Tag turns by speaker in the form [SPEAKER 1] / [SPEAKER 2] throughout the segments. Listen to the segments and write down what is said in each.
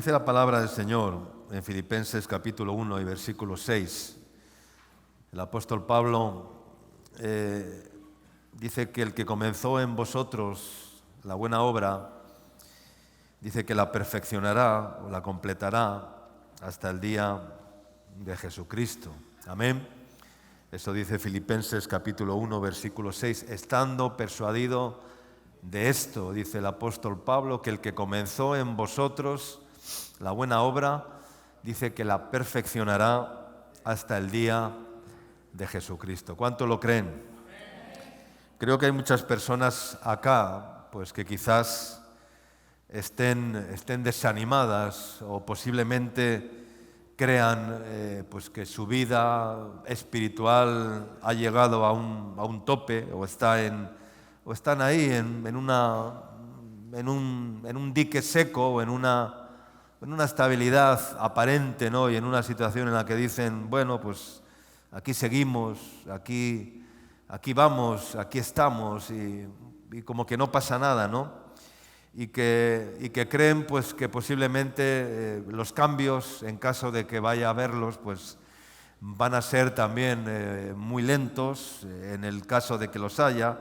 [SPEAKER 1] Dice la palabra del Señor en Filipenses capítulo 1 y versículo 6. El apóstol Pablo dice que el que comenzó en vosotros la buena obra, dice que la perfeccionará o la completará hasta el día de Jesucristo. Amén. Eso dice Filipenses capítulo 1, versículo 6. Estando persuadido de esto, dice el apóstol Pablo, que el que comenzó en vosotros la buena obra, dice que la perfeccionará hasta el día de Jesucristo. ¿Cuánto lo creen? Creo que hay muchas personas acá, pues que quizás estén desanimadas o posiblemente crean pues que su vida espiritual ha llegado a un tope o están ahí en un dique seco o en una estabilidad aparente, ¿no? Y en una situación en la que dicen, bueno, pues aquí seguimos, aquí vamos, aquí estamos y como que no pasa nada, ¿no? Y que creen pues que posiblemente los cambios, en caso de que vaya a haberlos, pues van a ser también muy lentos, en el caso de que los haya.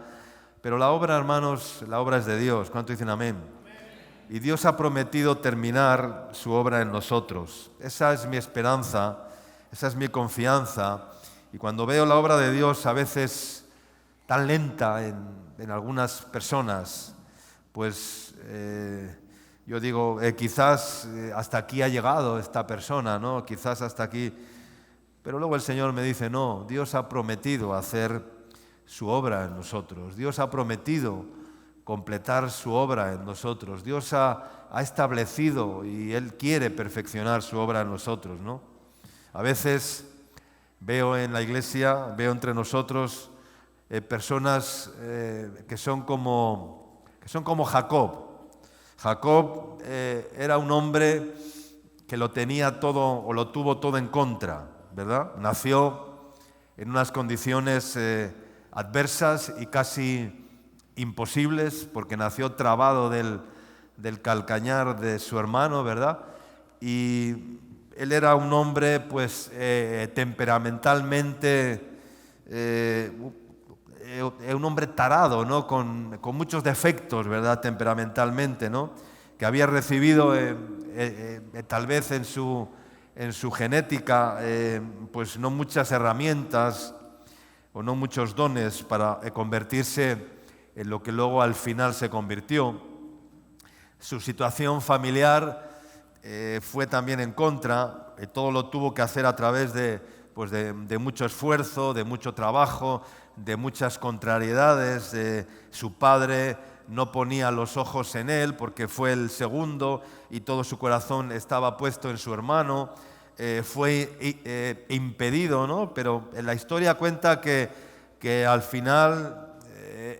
[SPEAKER 1] Pero la obra, hermanos, la obra es de Dios. ¿Cuánto dicen amén? Y Dios ha prometido terminar su obra en nosotros. Esa es mi esperanza, esa es mi confianza. Y cuando veo la obra de Dios a veces tan lenta en algunas personas, pues yo digo, quizás hasta aquí ha llegado esta persona, ¿no? Quizás hasta aquí. Pero luego el Señor me dice, no, Dios ha prometido hacer su obra en nosotros. Dios ha prometido completar su obra en nosotros. Dios ha establecido y Él quiere perfeccionar su obra en nosotros, ¿no? A veces veo en la iglesia, veo entre nosotros personas que son como Jacob. Jacob era un hombre que lo tenía todo o lo tuvo todo en contra, ¿verdad? Nació en unas condiciones adversas y casi imposibles, porque nació trabado del calcañar de su hermano, ¿verdad? Y él era un hombre, pues, temperamentalmente, un hombre tarado, ¿no? Con muchos defectos, ¿verdad? Temperamentalmente, ¿no? Que había recibido, tal vez en su genética, pues no muchas herramientas o no muchos dones para convertirse en lo que luego al final se convirtió. Su situación familiar fue también en contra, todo lo tuvo que hacer a través de mucho esfuerzo, de mucho trabajo, de muchas contrariedades. Su padre no ponía los ojos en él porque fue el segundo y todo su corazón estaba puesto en su hermano. Fue impedido, ¿no? Pero la historia cuenta que al final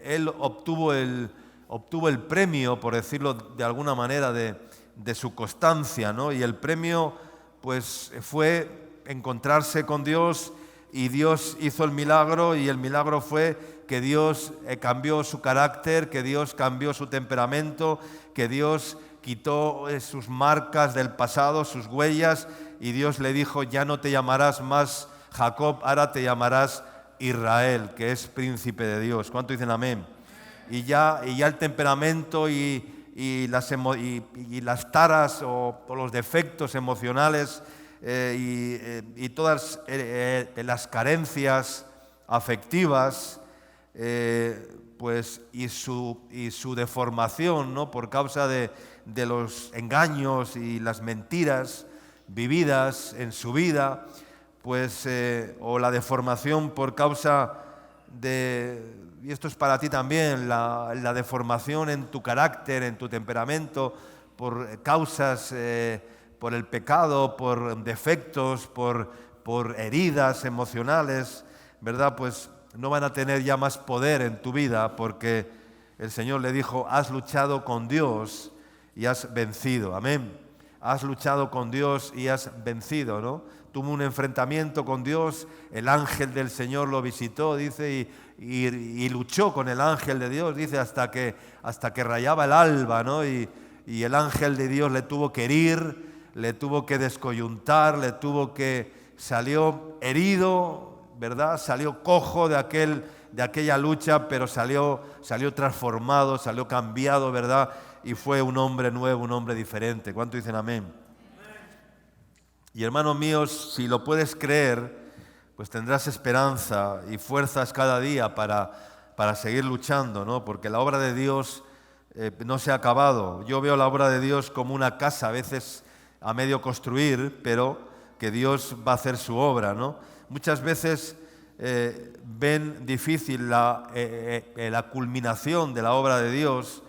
[SPEAKER 1] él obtuvo el premio, por decirlo de alguna manera, de su constancia, ¿no? Y el premio pues fue encontrarse con Dios, y Dios hizo el milagro, y el milagro fue que Dios cambió su carácter, que Dios cambió su temperamento, que Dios quitó sus marcas del pasado, sus huellas, y Dios le dijo, ya no te llamarás más Jacob, ahora te llamarás Israel, que es príncipe de Dios. ¿Cuánto dicen amén? Y ya el temperamento y las taras o los defectos emocionales y todas las carencias afectivas, pues y su deformación, ¿no? Por causa de los engaños y las mentiras vividas en su vida, pues o la deformación por causa de, y esto es para ti también, la deformación en tu carácter, en tu temperamento, por causas, por el pecado, por defectos, por heridas emocionales, ¿verdad? Pues no van a tener ya más poder en tu vida, porque el Señor le dijo, has luchado con Dios y has vencido. Amén. Has luchado con Dios y has vencido, ¿no? Tuvo un enfrentamiento con Dios, el ángel del Señor lo visitó, dice, y luchó con el ángel de Dios, dice, hasta que rayaba el alba, ¿no? Y el ángel de Dios le tuvo que herir, le tuvo que descoyuntar, salió herido, ¿verdad? Salió cojo de aquella lucha, pero salió transformado, salió cambiado, ¿verdad? Y fue un hombre nuevo, un hombre diferente. ¿Cuánto dicen amén? Y hermanos míos, si lo puedes creer, pues tendrás esperanza y fuerzas cada día para seguir luchando, ¿no? Porque la obra de Dios no se ha acabado. Yo veo la obra de Dios como una casa, a veces a medio construir, pero que Dios va a hacer su obra, ¿no? Muchas veces ven difícil la culminación de la obra de Dios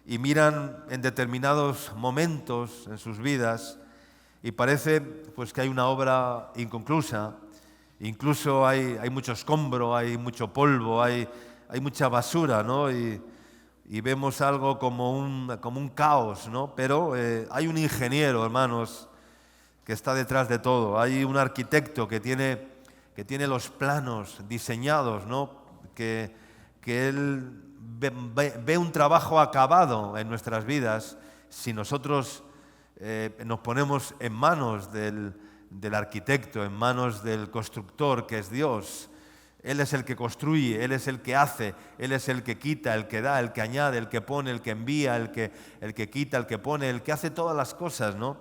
[SPEAKER 1] y miran en determinados momentos en sus vidas y parece pues que hay una obra inconclusa. Incluso hay mucho escombro, hay mucho polvo, hay mucha basura, ¿no? Y vemos algo como un caos, ¿no? Pero hay un ingeniero, hermanos, que está detrás de todo. Hay un arquitecto que tiene los planos diseñados, ¿no? Que él ve un trabajo acabado en nuestras vidas si nosotros nos ponemos en manos del arquitecto, en manos del constructor, que es Dios. Él es el que construye, Él es el que hace, Él es el que quita, el que da, el que añade, el que pone, el que envía, el que quita, el que pone, el que hace todas las cosas, ¿no?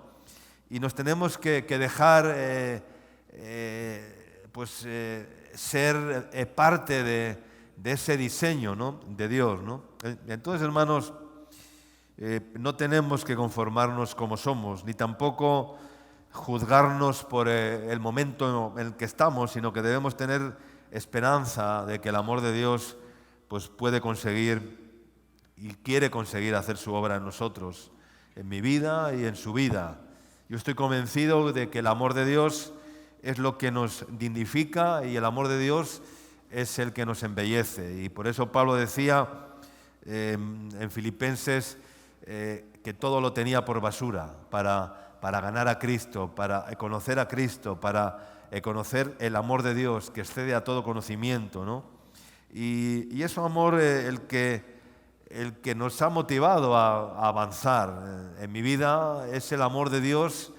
[SPEAKER 1] Y nos tenemos que dejar ser parte de ese diseño, ¿no? De Dios, ¿no? Entonces, hermanos, no tenemos que conformarnos como somos, ni tampoco juzgarnos por el momento en el que estamos, sino que debemos tener esperanza de que el amor de Dios pues puede conseguir y quiere conseguir hacer su obra en nosotros, en mi vida y en su vida. Yo estoy convencido de que el amor de Dios es lo que nos dignifica y el amor de Dios es el que nos embellece. Y por eso Pablo decía en Filipenses que todo lo tenía por basura para ganar a Cristo, para conocer a Cristo, para conocer el amor de Dios que excede a todo conocimiento, ¿no? Y ese amor el que nos ha motivado a avanzar en mi vida es el amor de Dios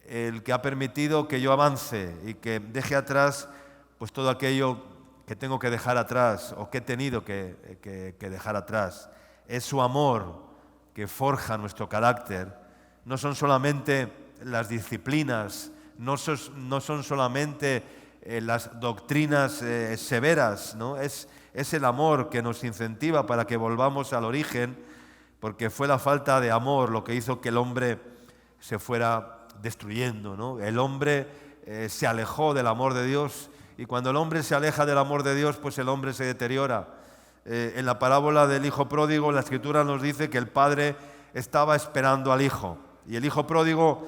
[SPEAKER 1] el que ha permitido que yo avance y que deje atrás pues todo aquello que tengo que dejar atrás o que he tenido que dejar atrás. Es su amor que forja nuestro carácter. No son solamente las disciplinas, no son solamente las doctrinas severas, ¿no? Es el amor que nos incentiva para que volvamos al origen, porque fue la falta de amor lo que hizo que el hombre se fuera destruyendo, ¿no? El hombre se alejó del amor de Dios y cuando el hombre se aleja del amor de Dios, pues el hombre se deteriora. En la parábola del hijo pródigo, la Escritura nos dice que el padre estaba esperando al hijo y el hijo pródigo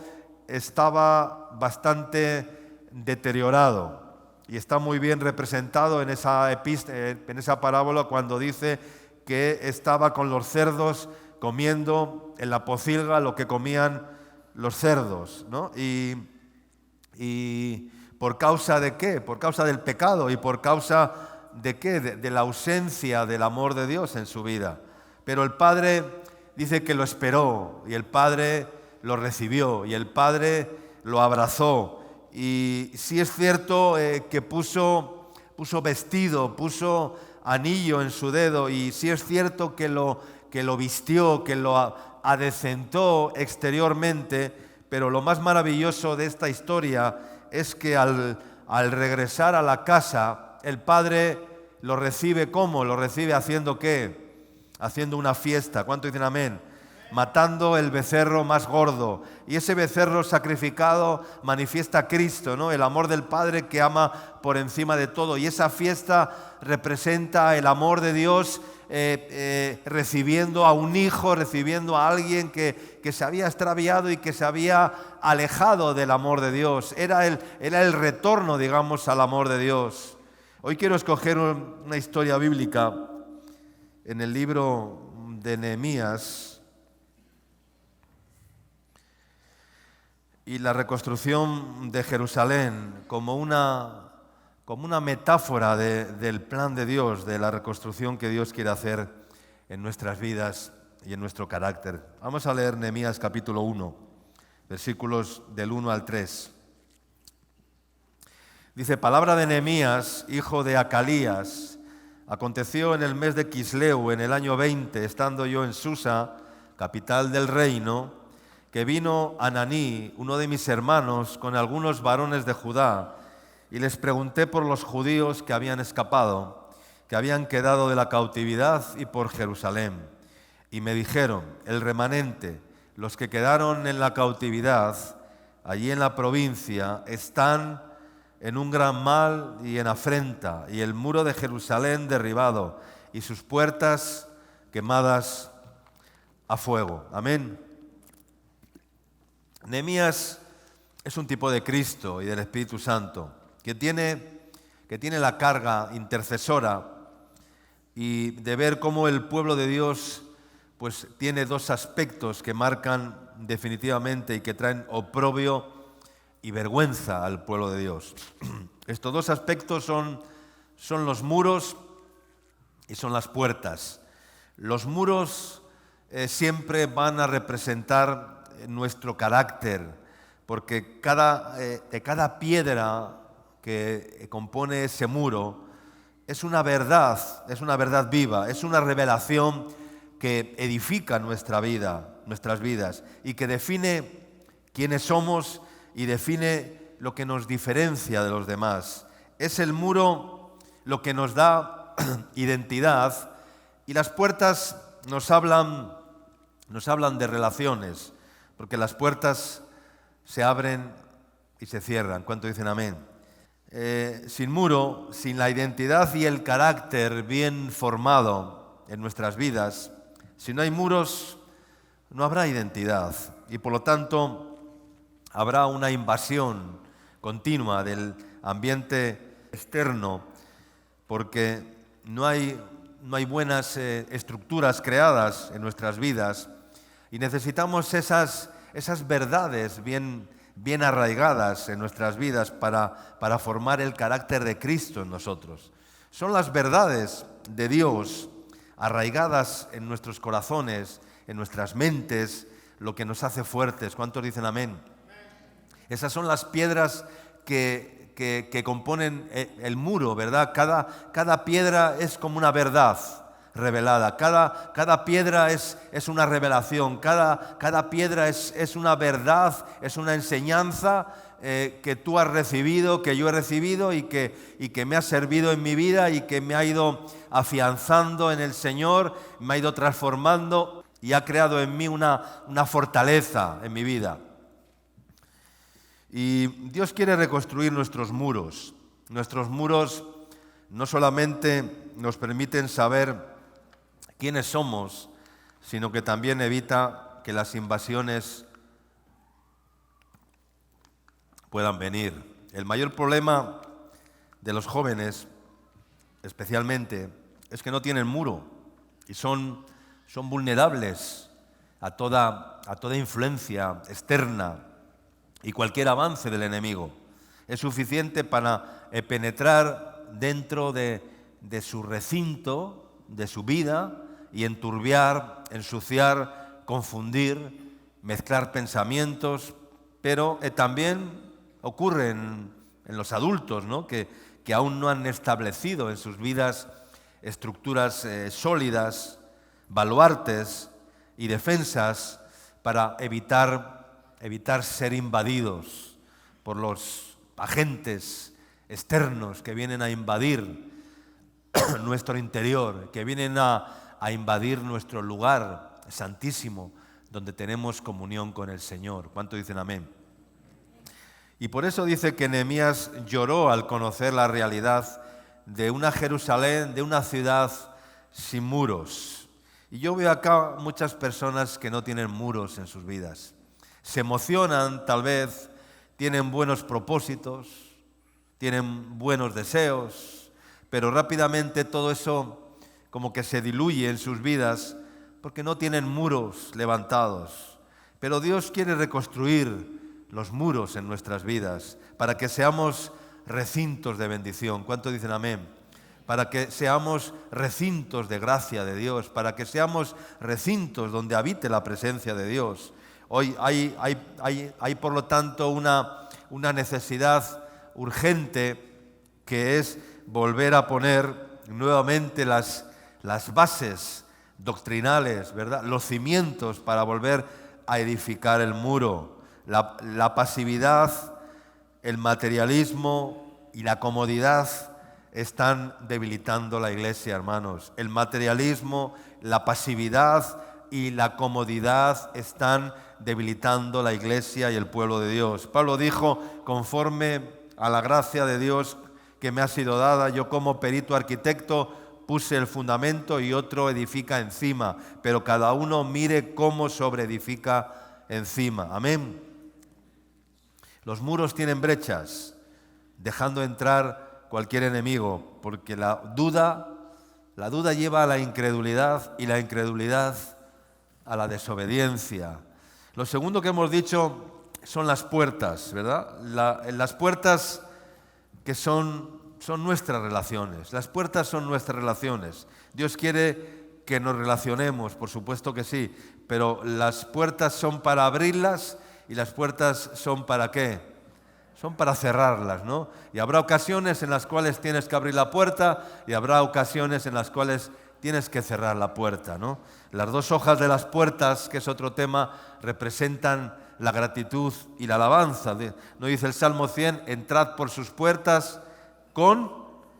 [SPEAKER 1] estaba bastante deteriorado y está muy bien representado en esa parábola cuando dice que estaba con los cerdos comiendo en la pocilga lo que comían los cerdos, ¿no? Y ¿por causa de qué? Por causa del pecado y por causa de qué? De la ausencia del amor de Dios en su vida. Pero el padre dice que lo esperó y el padre lo recibió y el padre lo abrazó. Y sí es cierto que puso vestido, puso anillo en su dedo y sí es cierto que lo vistió, que lo adecentó exteriormente, pero lo más maravilloso de esta historia es que al regresar a la casa, el padre lo recibe ¿cómo? Lo recibe haciendo ¿qué? Haciendo una fiesta. ¿Cuánto dicen amén? Matando el becerro más gordo. Y ese becerro sacrificado manifiesta a Cristo, ¿no? El amor del Padre que ama por encima de todo. Y esa fiesta representa el amor de Dios recibiendo a un hijo, recibiendo a alguien que se había extraviado y que se había alejado del amor de Dios. Era el retorno, digamos, al amor de Dios. Hoy quiero escoger una historia bíblica en el libro de Nehemías y la reconstrucción de Jerusalén como una metáfora del plan de Dios, de la reconstrucción que Dios quiere hacer en nuestras vidas y en nuestro carácter. Vamos a leer Nehemías capítulo 1, versículos del 1 al 3. Dice, palabra de Nehemías, hijo de Acalías. Aconteció en el mes de Quisleu, en el año 20, estando yo en Susa, capital del reino, que vino Ananí, uno de mis hermanos, con algunos varones de Judá, y les pregunté por los judíos que habían escapado, que habían quedado de la cautividad y por Jerusalén. Y me dijeron, el remanente, los que quedaron en la cautividad, allí en la provincia, están en un gran mal y en afrenta, y el muro de Jerusalén derribado, y sus puertas quemadas a fuego. Amén. Nehemías es un tipo de Cristo y del Espíritu Santo, que tiene la carga intercesora y de ver cómo el pueblo de Dios pues tiene dos aspectos que marcan definitivamente y que traen oprobio y vergüenza al pueblo de Dios. Estos dos aspectos son los muros y son las puertas. Los muros siempre van a representar nuestro carácter, porque de cada piedra que compone ese muro es una verdad viva, es una revelación que edifica nuestras vidas y que define quiénes somos y define lo que nos diferencia de los demás. Es el muro lo que nos da identidad, y las puertas nos hablan de relaciones, porque las puertas se abren y se cierran. ¿Cuánto dicen amén? Sin muro, sin la identidad y el carácter bien formado en nuestras vidas, si no hay muros, no habrá identidad, y por lo tanto habrá una invasión continua del ambiente externo, porque no hay buenas estructuras creadas en nuestras vidas, y necesitamos esas verdades bien arraigadas en nuestras vidas para formar el carácter de Cristo en nosotros. Son las verdades de Dios arraigadas en nuestros corazones, en nuestras mentes, lo que nos hace fuertes. ¿Cuántos dicen amén? Esas son las piedras que componen el muro, ¿verdad? Cada piedra es como una verdad revelada. Cada piedra es una revelación. Cada piedra es una verdad, es una enseñanza que tú has recibido, que yo he recibido y que me ha servido en mi vida y que me ha ido afianzando en el Señor, me ha ido transformando y ha creado en mí una fortaleza en mi vida. Y Dios quiere reconstruir nuestros muros. Nuestros muros no solamente nos permiten saber quiénes somos, sino que también evita que las invasiones puedan venir. El mayor problema de los jóvenes, especialmente, es que no tienen muro y son vulnerables a toda influencia externa y cualquier avance del enemigo. Es suficiente para penetrar dentro de su recinto, de su vida, y enturbiar, ensuciar, confundir, mezclar pensamientos. Pero también ocurre en los adultos, ¿no? que aún no han establecido en sus vidas estructuras sólidas, baluartes y defensas para evitar ser invadidos por los agentes externos que vienen a invadir nuestro interior, que vienen a invadir nuestro lugar santísimo, donde tenemos comunión con el Señor. ¿Cuánto dicen amén? Y por eso dice que Nehemías lloró al conocer la realidad de una Jerusalén, de una ciudad sin muros. Y yo veo acá muchas personas que no tienen muros en sus vidas. Se emocionan, tal vez, tienen buenos propósitos, tienen buenos deseos, pero rápidamente todo eso como que se diluye en sus vidas porque no tienen muros levantados. Pero Dios quiere reconstruir los muros en nuestras vidas para que seamos recintos de bendición. ¿Cuánto dicen amén? Para que seamos recintos de gracia de Dios, para que seamos recintos donde habite la presencia de Dios. Hoy hay por lo tanto una necesidad urgente, que es volver a poner nuevamente las bases doctrinales, ¿verdad? Los cimientos para volver a edificar el muro. La pasividad, el materialismo y la comodidad están debilitando la iglesia, hermanos. El materialismo, la pasividad y la comodidad están debilitando la iglesia y el pueblo de Dios. Pablo dijo: conforme a la gracia de Dios que me ha sido dada, yo como perito arquitecto puse el fundamento y otro edifica encima, pero cada uno mire cómo sobreedifica encima. Amén. Los muros tienen brechas, dejando entrar cualquier enemigo, porque la duda lleva a la incredulidad y la incredulidad a la desobediencia. Lo segundo que hemos dicho son las puertas, ¿verdad? Las puertas que son nuestras relaciones. Las puertas son nuestras relaciones. Dios quiere que nos relacionemos, por supuesto que sí, pero las puertas son para abrirlas y las puertas son para ¿qué? Son para cerrarlas, ¿no? Y habrá ocasiones en las cuales tienes que abrir la puerta y habrá ocasiones en las cuales tienes que cerrar la puerta, ¿no? Las dos hojas de las puertas, que es otro tema, representan la gratitud y la alabanza. ¿No dice el Salmo 100? Entrad por sus puertas con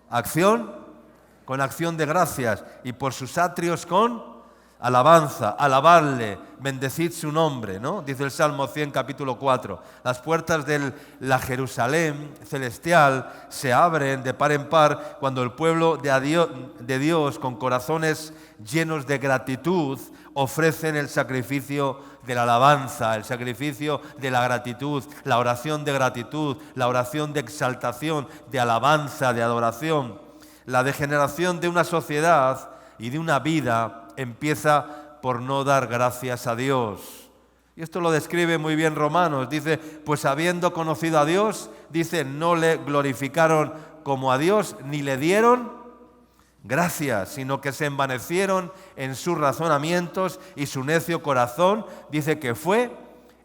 [SPEAKER 1] acción de gracias, y por sus atrios con alabanza, alabadle, bendecid su nombre, ¿no? Dice el Salmo 100, capítulo 4. Las puertas de la Jerusalén celestial se abren de par en par cuando el pueblo de Dios, con corazones llenos de gratitud, ofrecen el sacrificio de la alabanza, el sacrificio de la gratitud, la oración de gratitud, la oración de exaltación, de alabanza, de adoración. La degeneración de una sociedad y de una vida empieza por no dar gracias a Dios. Y esto lo describe muy bien Romanos. Dice, pues habiendo conocido a Dios, dice, no le glorificaron como a Dios, ni le dieron gracias, sino que se envanecieron en sus razonamientos y su necio corazón, dice que fue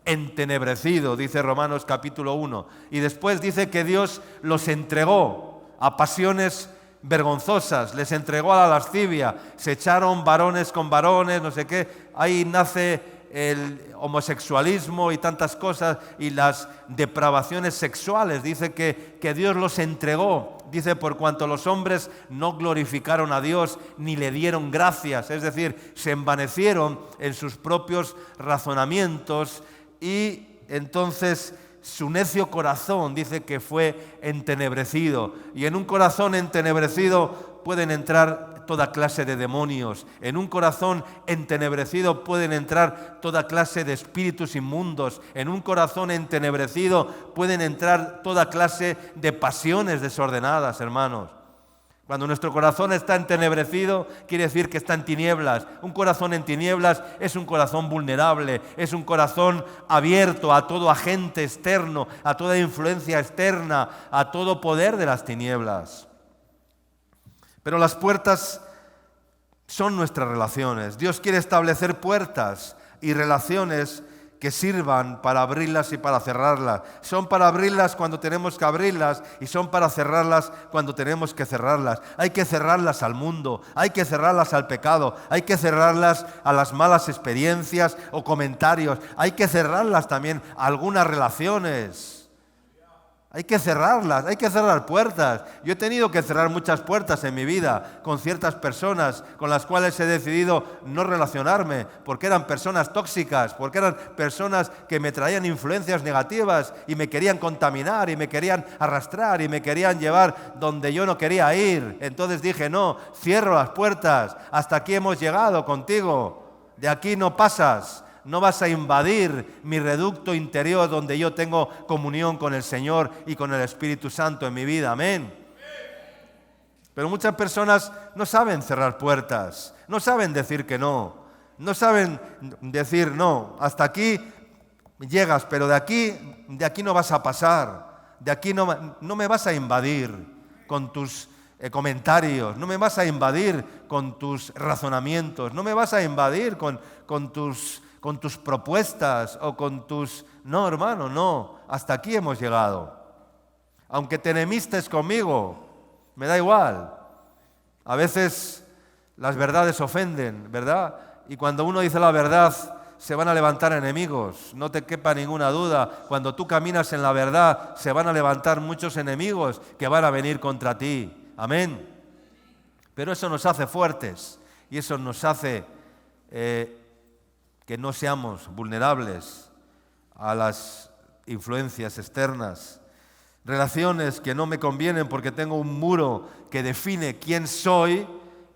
[SPEAKER 1] entenebrecido, dice Romanos capítulo 1. Y después dice que Dios los entregó a pasiones vergonzosas, les entregó a la lascivia, se echaron varones con varones, no sé qué. Ahí nace el homosexualismo y tantas cosas, y las depravaciones sexuales. Dice que Dios los entregó, dice, por cuanto los hombres no glorificaron a Dios ni le dieron gracias, es decir, se envanecieron en sus propios razonamientos, y entonces su necio corazón, dice, que fue entenebrecido. Y en un corazón entenebrecido pueden entrar toda clase de demonios. En un corazón entenebrecido pueden entrar toda clase de espíritus inmundos. En un corazón entenebrecido pueden entrar toda clase de pasiones desordenadas, hermanos. Cuando nuestro corazón está entenebrecido, quiere decir que está en tinieblas. Un corazón en tinieblas es un corazón vulnerable, es un corazón abierto a todo agente externo, a toda influencia externa, a todo poder de las tinieblas. Pero las puertas son nuestras relaciones. Dios quiere establecer puertas y relaciones que sirvan para abrirlas y para cerrarlas. Son para abrirlas cuando tenemos que abrirlas y son para cerrarlas cuando tenemos que cerrarlas. Hay que cerrarlas al mundo, hay que cerrarlas al pecado, hay que cerrarlas a las malas experiencias o comentarios, hay que cerrarlas también a algunas relaciones. Hay que cerrarlas, hay que cerrar puertas. Yo he tenido que cerrar muchas puertas en mi vida con ciertas personas con las cuales he decidido no relacionarme, porque eran personas tóxicas, porque eran personas que me traían influencias negativas y me querían contaminar y me querían arrastrar y me querían llevar donde yo no quería ir. Entonces dije, no, cierro las puertas, hasta aquí hemos llegado contigo, de aquí no pasas. No vas a invadir mi reducto interior donde yo tengo comunión con el Señor y con el Espíritu Santo en mi vida. Amén. Pero muchas personas no saben cerrar puertas, no saben decir que no saben decir no, hasta aquí llegas, pero de aquí no vas a pasar, de aquí no me vas a invadir con tus comentarios, no me vas a invadir con tus razonamientos, no me vas a invadir con tus con tus propuestas o con tus... No, hermano, no. Hasta aquí hemos llegado. Aunque te enemistes conmigo, me da igual. A veces las verdades ofenden, ¿verdad? Y cuando uno dice la verdad, se van a levantar enemigos. No te quepa ninguna duda. Cuando tú caminas en la verdad, se van a levantar muchos enemigos que van a venir contra ti. Amén. Pero eso nos hace fuertes y eso nos hace que no seamos vulnerables a las influencias externas. Relaciones que no me convienen porque tengo un muro que define quién soy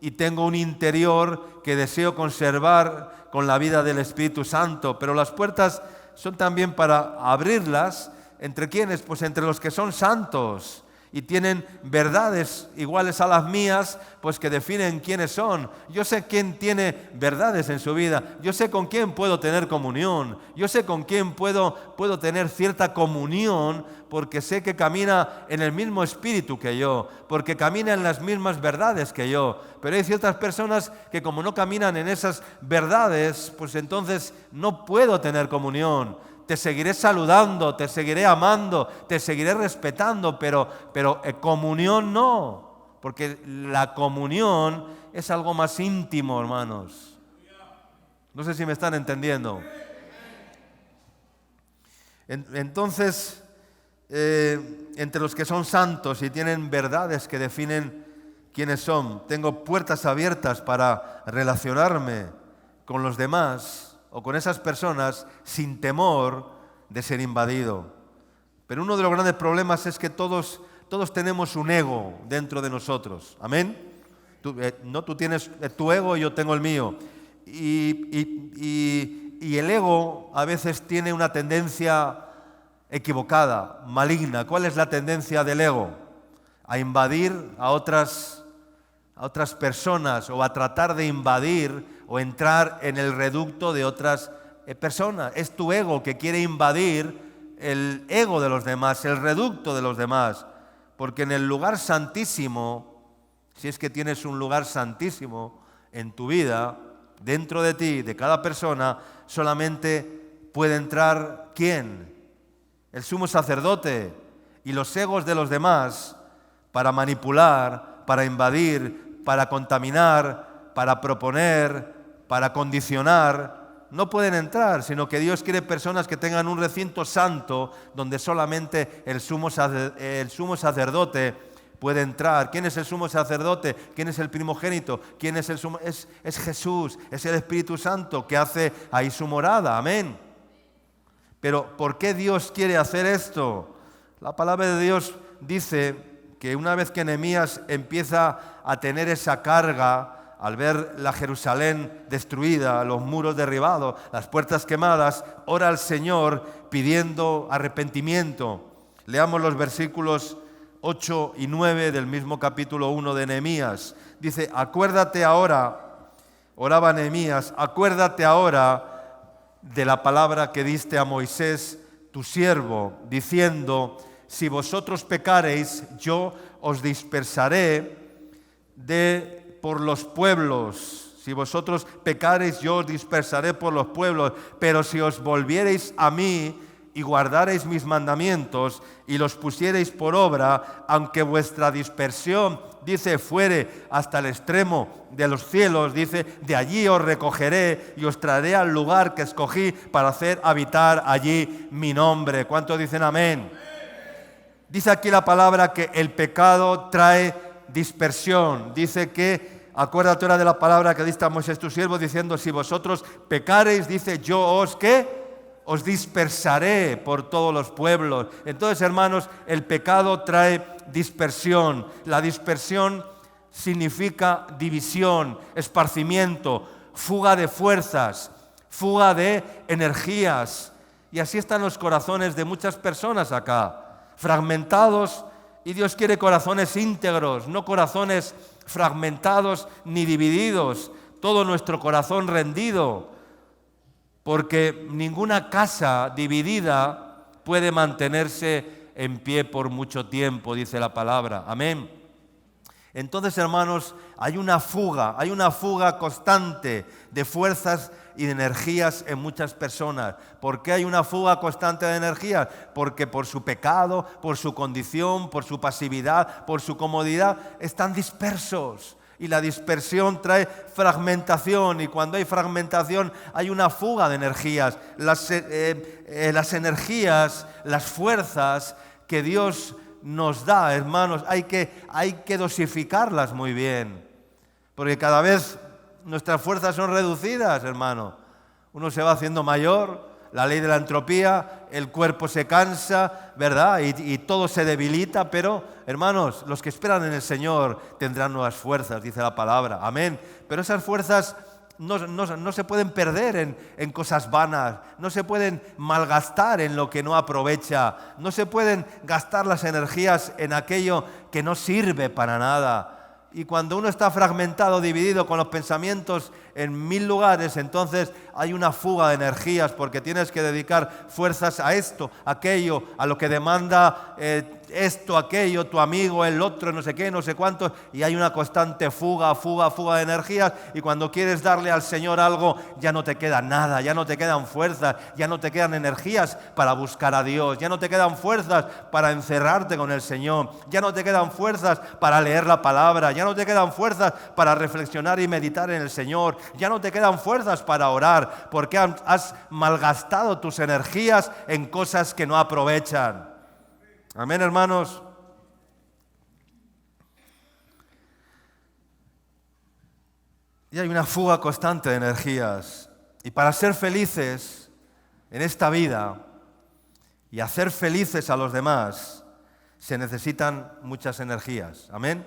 [SPEAKER 1] y tengo un interior que deseo conservar con la vida del Espíritu Santo. Pero las puertas son también para abrirlas. ¿Entre quiénes? Pues entre los que son santos y tienen verdades iguales a las mías, pues que definen quiénes son. Yo sé quién tiene verdades en su vida. Yo sé con quién puedo tener comunión. Yo sé con quién puedo tener cierta comunión porque sé que camina en el mismo espíritu que yo, porque camina en las mismas verdades que yo. Pero hay ciertas personas que como no caminan en esas verdades, pues entonces no puedo tener comunión. Te seguiré saludando, te seguiré amando, te seguiré respetando, pero comunión no, porque la comunión es algo más íntimo, hermanos. No sé si me están entendiendo. Entonces, entre los que son santos y tienen verdades que definen quiénes son, tengo puertas abiertas para relacionarme con los demás o con esas personas sin temor de ser invadido. Pero uno de los grandes problemas es que todos tenemos un ego dentro de nosotros. ¿Amén? Tú tienes tu ego y yo tengo el mío. Y el ego a veces tiene una tendencia equivocada, maligna. ¿Cuál es la tendencia del ego? A invadir a otras personas o a tratar de invadir o entrar en el reducto de otras personas. Es tu ego que quiere invadir el ego de los demás, el reducto de los demás. Porque en el lugar santísimo, si es que tienes un lugar santísimo en tu vida, dentro de ti, de cada persona, solamente puede entrar ¿quién? El sumo sacerdote y los egos de los demás para manipular, para invadir, para contaminar, para proponer, para condicionar, no pueden entrar, sino que Dios quiere personas que tengan un recinto santo donde solamente el sumo sacerdote puede entrar. ¿Quién es el sumo sacerdote? ¿Quién es el primogénito? ¿Quién es el sumo? Es Jesús, es el Espíritu Santo que hace ahí su morada. Amén. Pero ¿por qué Dios quiere hacer esto? La palabra de Dios dice que una vez que Nehemías empieza a tener esa carga, al ver la Jerusalén destruida, los muros derribados, las puertas quemadas, ora al Señor pidiendo arrepentimiento. Leamos los versículos 8 y 9 del mismo capítulo 1 de Nehemías. Dice, acuérdate ahora, oraba Nehemías, acuérdate ahora de la palabra que diste a Moisés, tu siervo, diciendo, si vosotros pecareis, yo os dispersaré por los pueblos. Si vosotros pecareis, yo os dispersaré por los pueblos. Pero si os volviereis a mí y guardareis mis mandamientos y los pusiereis por obra, aunque vuestra dispersión, dice, fuere hasta el extremo de los cielos, dice, de allí os recogeré y os traeré al lugar que escogí para hacer habitar allí mi nombre. ¿Cuántos dicen amén? Dice aquí la palabra que el pecado trae dispersión. Dice que, acuérdate ahora de la palabra que diste a Moisés tu siervo, diciendo, si vosotros pecareis, dice, yo os, ¿qué? Os dispersaré por todos los pueblos. Entonces, hermanos, el pecado trae dispersión. La dispersión significa división, esparcimiento, fuga de fuerzas, fuga de energías. Y así están los corazones de muchas personas acá, fragmentados, y Dios quiere corazones íntegros, no corazones fragmentados ni divididos, todo nuestro corazón rendido, porque ninguna casa dividida puede mantenerse en pie por mucho tiempo, dice la palabra. Amén. Entonces, hermanos, hay una fuga constante de fuerzas y de energías en muchas personas. ¿Por qué hay una fuga constante de energías? Porque por su pecado, por su condición, por su pasividad, por su comodidad, están dispersos. Y la dispersión trae fragmentación, y cuando hay fragmentación hay una fuga de energías. Las energías, las fuerzas que Dios nos da, hermanos, hay que dosificarlas muy bien, porque cada vez nuestras fuerzas son reducidas, hermano. Uno se va haciendo mayor, la ley de la entropía, el cuerpo se cansa, ¿verdad? Y todo se debilita, pero, hermanos, los que esperan en el Señor tendrán nuevas fuerzas, dice la palabra, amén. Pero esas fuerzas no se pueden perder en cosas vanas, no se pueden malgastar en lo que no aprovecha, no se pueden gastar las energías en aquello que no sirve para nada. Y cuando uno está fragmentado, dividido con los pensamientos en 1000 lugares, entonces hay una fuga de energías, porque tienes que dedicar fuerzas a esto, aquello, a lo que demanda esto, aquello, tu amigo, el otro, no sé qué, no sé cuánto, y hay una constante fuga de energías, y cuando quieres darle al Señor algo, ya no te queda nada, ya no te quedan fuerzas, ya no te quedan energías para buscar a Dios, ya no te quedan fuerzas para encerrarte con el Señor, ya no te quedan fuerzas para leer la palabra, ya no te quedan fuerzas para reflexionar y meditar en el Señor, ya no te quedan fuerzas para orar, porque has malgastado tus energías en cosas que no aprovechan. Amén, hermanos. Y hay una fuga constante de energías. Y para ser felices en esta vida y hacer felices a los demás, se necesitan muchas energías. Amén.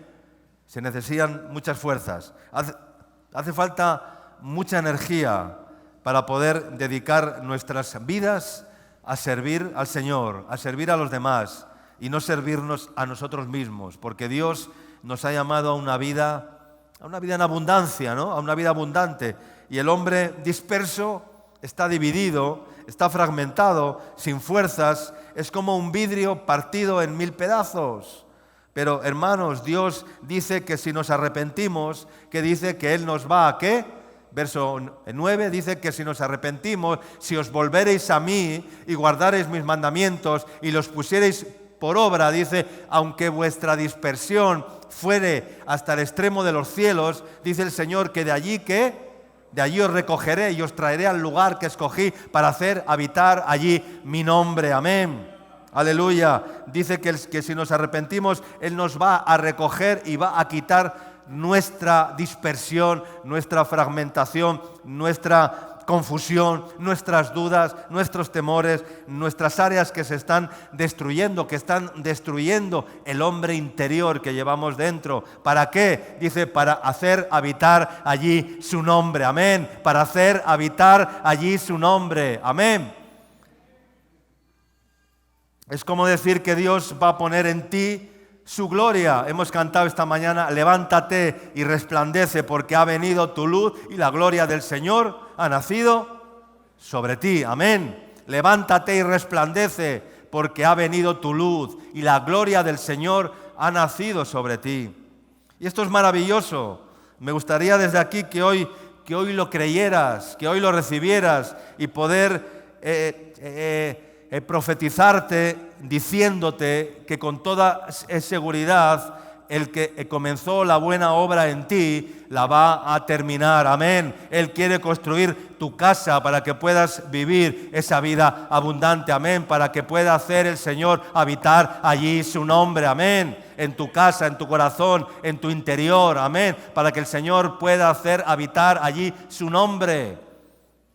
[SPEAKER 1] Se necesitan muchas fuerzas. Hace falta mucha energía para poder dedicar nuestras vidas a servir al Señor, a servir a los demás y no servirnos a nosotros mismos, porque Dios nos ha llamado a una vida en abundancia, ¿no? A una vida abundante. Y el hombre disperso está dividido, está fragmentado, sin fuerzas, es como un vidrio partido en 1000 pedazos. Pero, hermanos, Dios dice que si nos arrepentimos, que dice que Él nos va a ¿qué? Verso 9 dice que si nos arrepentimos, si os volvereis a mí y guardareis mis mandamientos y los pusiereis por obra, dice, aunque vuestra dispersión fuere hasta el extremo de los cielos, dice el Señor que de allí ¿qué? De allí os recogeré y os traeré al lugar que escogí para hacer habitar allí mi nombre. Amén. Aleluya. Dice que si nos arrepentimos, Él nos va a recoger y va a quitar nuestra dispersión, nuestra fragmentación, nuestra confusión, nuestras dudas, nuestros temores, nuestras áreas que se están destruyendo, que están destruyendo el hombre interior que llevamos dentro. ¿Para qué? Dice, para hacer habitar allí su nombre. Amén. Para hacer habitar allí su nombre. Amén. Es como decir que Dios va a poner en ti su gloria. Hemos cantado esta mañana, levántate y resplandece porque ha venido tu luz y la gloria del Señor ha nacido sobre ti. Amén. Levántate y resplandece porque ha venido tu luz y la gloria del Señor ha nacido sobre ti. Y esto es maravilloso. Me gustaría desde aquí que hoy lo creyeras, que hoy lo recibieras y poder profetizarte diciéndote que con toda seguridad el que comenzó la buena obra en ti la va a terminar. Amén. Él quiere construir tu casa para que puedas vivir esa vida abundante. Amén. Para que pueda hacer el Señor habitar allí su nombre. Amén. En tu casa, en tu corazón, en tu interior. Amén. Para que el Señor pueda hacer habitar allí su nombre.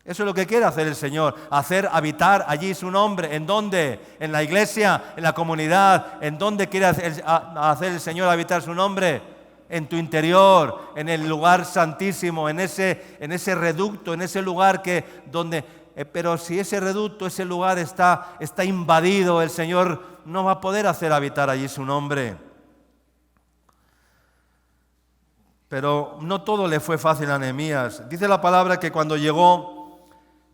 [SPEAKER 1] Eso es lo que quiere hacer el Señor, hacer habitar allí su nombre. ¿En dónde? ¿En la iglesia? ¿En la comunidad? ¿En dónde quiere hacer el Señor habitar su nombre? En tu interior, en el lugar santísimo, en ese reducto, en ese lugar pero si ese reducto, ese lugar está invadido, el Señor no va a poder hacer habitar allí su nombre. Pero no todo le fue fácil a Nehemías. Dice la palabra que cuando llegó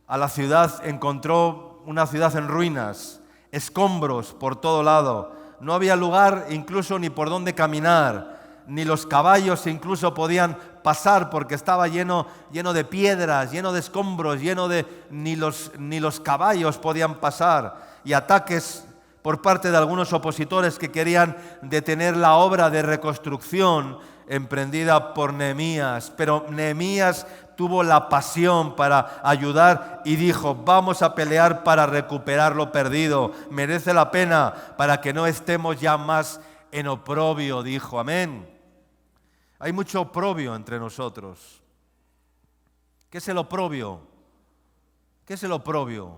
[SPEAKER 1] a la ciudad encontró una ciudad en ruinas, escombros por todo lado. No había lugar incluso ni por dónde caminar. ni los caballos incluso podían pasar porque estaba lleno de piedras, lleno de escombros, ni los caballos podían pasar. Y ataques por parte de algunos opositores que querían detener la obra de reconstrucción emprendida por Nehemías. Pero Nehemías tuvo la pasión para ayudar y dijo: vamos a pelear para recuperar lo perdido. Merece la pena para que no estemos ya más en oprobio, dijo. Amén. Hay mucho oprobio entre nosotros. ¿Qué es el oprobio? ¿Qué es el oprobio?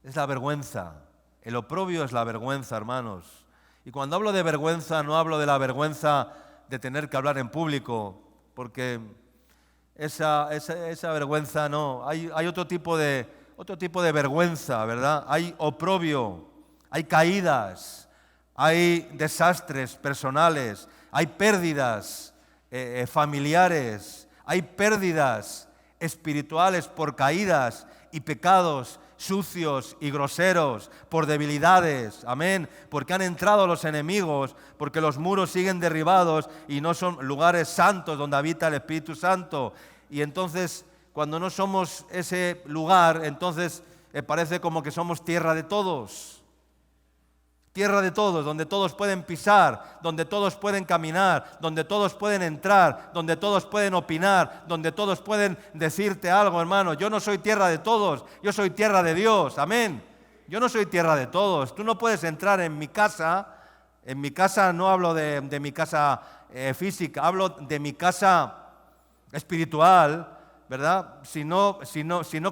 [SPEAKER 1] Es la vergüenza. El oprobio es la vergüenza, hermanos. Y cuando hablo de vergüenza, no hablo de la vergüenza de tener que hablar en público, porque esa vergüenza no. Hay otro tipo de vergüenza, ¿verdad? Hay oprobio, hay caídas, hay desastres personales, hay pérdidas familiares, hay pérdidas espirituales por caídas y pecados sucios y groseros, por debilidades, amén, porque han entrado los enemigos, porque los muros siguen derribados y no son lugares santos donde habita el Espíritu Santo. Y entonces, cuando no somos ese lugar, entonces parece como que somos tierra de todos. Tierra de todos, donde todos pueden pisar, donde todos pueden caminar, donde todos pueden entrar, donde todos pueden opinar, donde todos pueden decirte algo, hermano. Yo no soy tierra de todos, yo soy tierra de Dios, amén. Yo no soy tierra de todos. Tú no puedes entrar en mi casa no hablo de mi casa física, hablo de mi casa espiritual, ¿verdad? Si no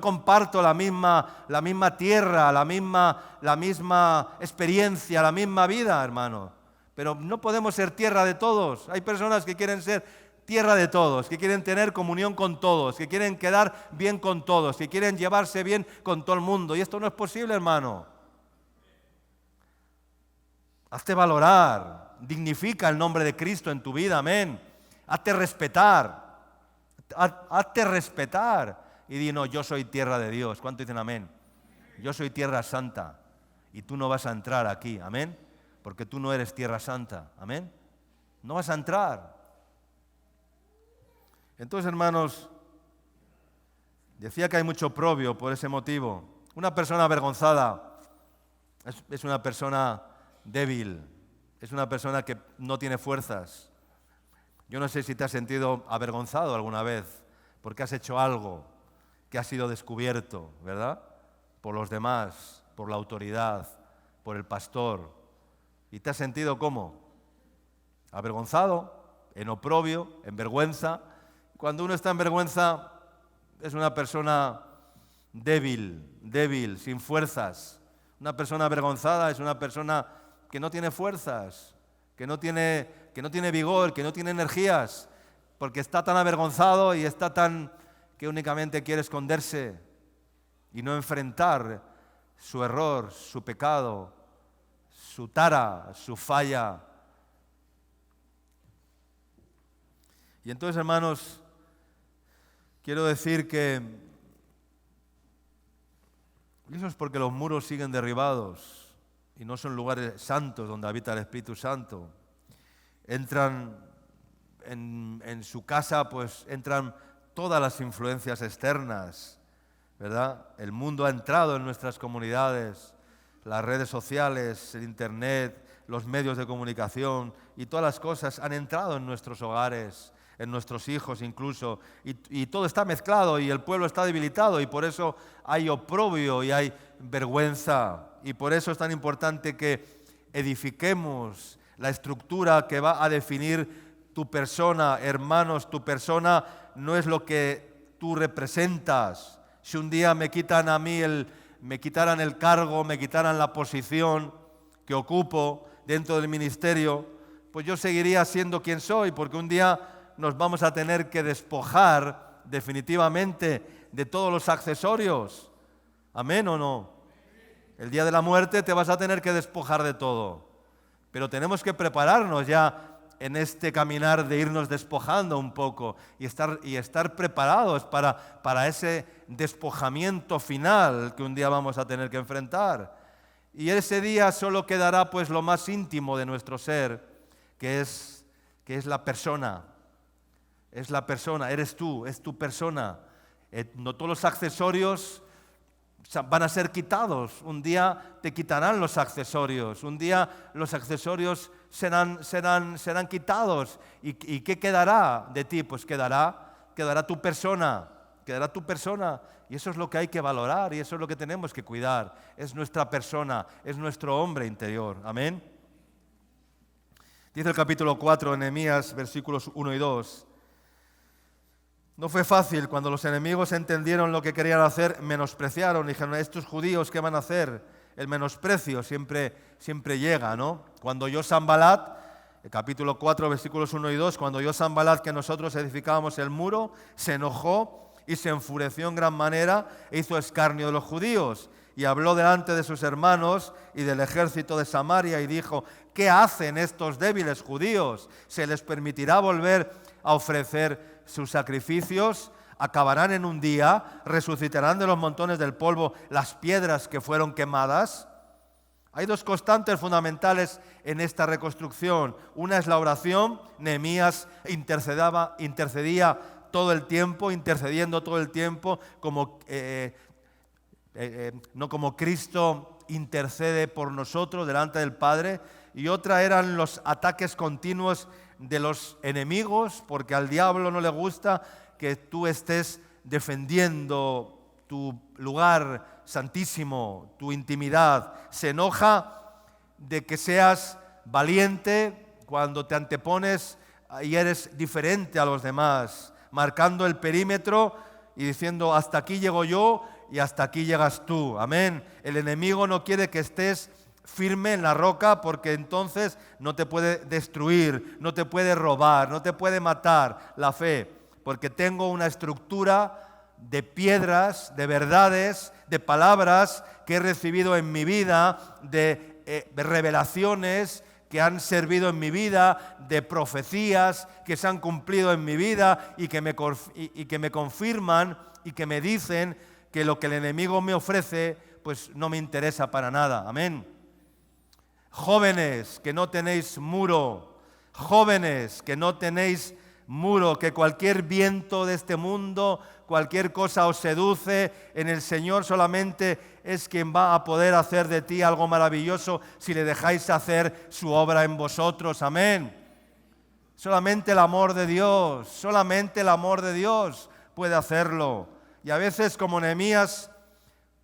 [SPEAKER 1] comparto la misma tierra, la misma experiencia, la misma vida, hermano. Pero no podemos ser tierra de todos. Hay personas que quieren ser tierra de todos, que quieren tener comunión con todos, que quieren quedar bien con todos, que quieren llevarse bien con todo el mundo. Y esto no es posible, hermano. Hazte valorar, dignifica el nombre de Cristo en tu vida, amén. Hazte respetar. Hazte respetar y di: no, yo soy tierra de Dios. ¿Cuánto dicen amén? Yo soy tierra santa y tú no vas a entrar aquí, amén, porque tú no eres tierra santa, amén. No vas a entrar. Entonces, hermanos, decía que hay mucho oprobio por ese motivo. Una persona avergonzada es una persona débil, es una persona que no tiene fuerzas. Yo no sé si te has sentido avergonzado alguna vez porque has hecho algo que ha sido descubierto, ¿verdad? Por los demás, por la autoridad, por el pastor. ¿Y te has sentido cómo? Avergonzado, en oprobio, en vergüenza. Cuando uno está en vergüenza es una persona débil, sin fuerzas. Una persona avergonzada es una persona que no tiene fuerzas, que no tiene vigor, que no tiene energías, porque está tan avergonzado y está tan que únicamente quiere esconderse y no enfrentar su error, su pecado, su tara, su falla. Y entonces, hermanos, quiero decir que eso es porque los muros siguen derribados y no son lugares santos donde habita el Espíritu Santo. Entran en su casa, pues entran todas las influencias externas, ¿verdad? El mundo ha entrado en nuestras comunidades, las redes sociales, el internet, los medios de comunicación y todas las cosas han entrado en nuestros hogares, en nuestros hijos incluso, y todo está mezclado y el pueblo está debilitado y por eso hay oprobio y hay vergüenza. Y por eso es tan importante que edifiquemos la estructura que va a definir tu persona. Hermanos, tu persona no es lo que tú representas. Si un día me quitaran el cargo, me quitaran la posición que ocupo dentro del ministerio, pues yo seguiría siendo quien soy, porque un día nos vamos a tener que despojar definitivamente de todos los accesorios. ¿Amén o no? El día de la muerte te vas a tener que despojar de todo. Pero tenemos que prepararnos ya en este caminar de irnos despojando un poco y estar preparados para ese despojamiento final que un día vamos a tener que enfrentar. Y ese día solo quedará pues lo más íntimo de nuestro ser, que es que es la persona. Es la persona, eres tú, es tu persona. No todos los accesorios van a ser quitados. Un día te quitarán los accesorios. Un día los accesorios serán quitados. ¿Y qué quedará de ti? Pues quedará tu persona. Quedará tu persona. Y eso es lo que hay que valorar y eso es lo que tenemos que cuidar. Es nuestra persona, es nuestro hombre interior. Amén. Dice el capítulo 4 de Nehemías, versículos 1 y 2. No fue fácil. Cuando los enemigos entendieron lo que querían hacer, menospreciaron. Dijeron, estos judíos, ¿qué van a hacer? El menosprecio siempre llega, ¿no? Cuando oyó Sanbalat, el capítulo 4, versículos 1 y 2, cuando oyó Sanbalat que nosotros edificábamos el muro, se enojó y se enfureció en gran manera e hizo escarnio de los judíos. Y habló delante de sus hermanos y del ejército de Samaria y dijo, ¿qué hacen estos débiles judíos? ¿Se les permitirá volver a ofrecer sus sacrificios? Acabarán en un día, resucitarán de los montones del polvo las piedras que fueron quemadas. Hay dos constantes fundamentales en esta reconstrucción. Una es la oración. Nehemías intercedía todo el tiempo, intercediendo todo el tiempo, no como Cristo intercede por nosotros delante del Padre. Y otra eran los ataques continuos de los enemigos, porque al diablo no le gusta que tú estés defendiendo tu lugar santísimo, tu intimidad. Se enoja de que seas valiente cuando te antepones y eres diferente a los demás, marcando el perímetro y diciendo hasta aquí llego yo y hasta aquí llegas tú. Amén. El enemigo no quiere que estés firme en la roca porque entonces no te puede destruir, no te puede robar, no te puede matar la fe, porque tengo una estructura de piedras, de verdades, de palabras que he recibido en mi vida, de revelaciones que han servido en mi vida, de profecías que se han cumplido en mi vida y que me confirman y que me dicen que lo que el enemigo me ofrece pues no me interesa para nada. Amén. Jóvenes que no tenéis muro, jóvenes que no tenéis muro, que cualquier viento de este mundo, cualquier cosa os seduce, en el Señor solamente es quien va a poder hacer de ti algo maravilloso si le dejáis hacer su obra en vosotros. Amén. Solamente el amor de Dios, solamente el amor de Dios puede hacerlo. Y a veces como Nehemías,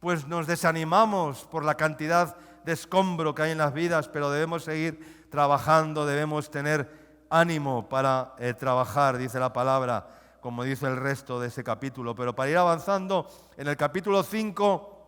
[SPEAKER 1] pues nos desanimamos por la cantidad de escombro que hay en las vidas, pero debemos seguir trabajando, debemos tener ánimo para trabajar, dice la palabra, como dice el resto de ese capítulo. Pero para ir avanzando, en el capítulo 5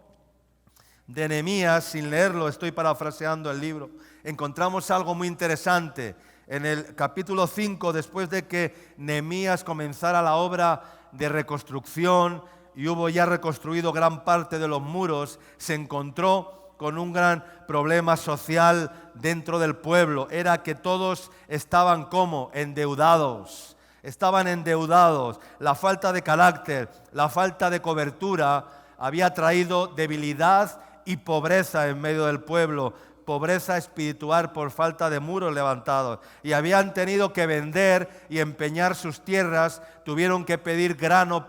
[SPEAKER 1] de Nehemías, sin leerlo, estoy parafraseando el libro, encontramos algo muy interesante. En el capítulo 5, después de que Nehemías comenzara la obra de reconstrucción y hubo ya reconstruido gran parte de los muros, se encontró con un gran problema social dentro del pueblo. Era que todos estaban como endeudados. Estaban endeudados. La falta de carácter, la falta de cobertura había traído debilidad y pobreza en medio del pueblo. Pobreza espiritual por falta de muros levantados. Y habían tenido que vender y empeñar sus tierras. Tuvieron que pedir grano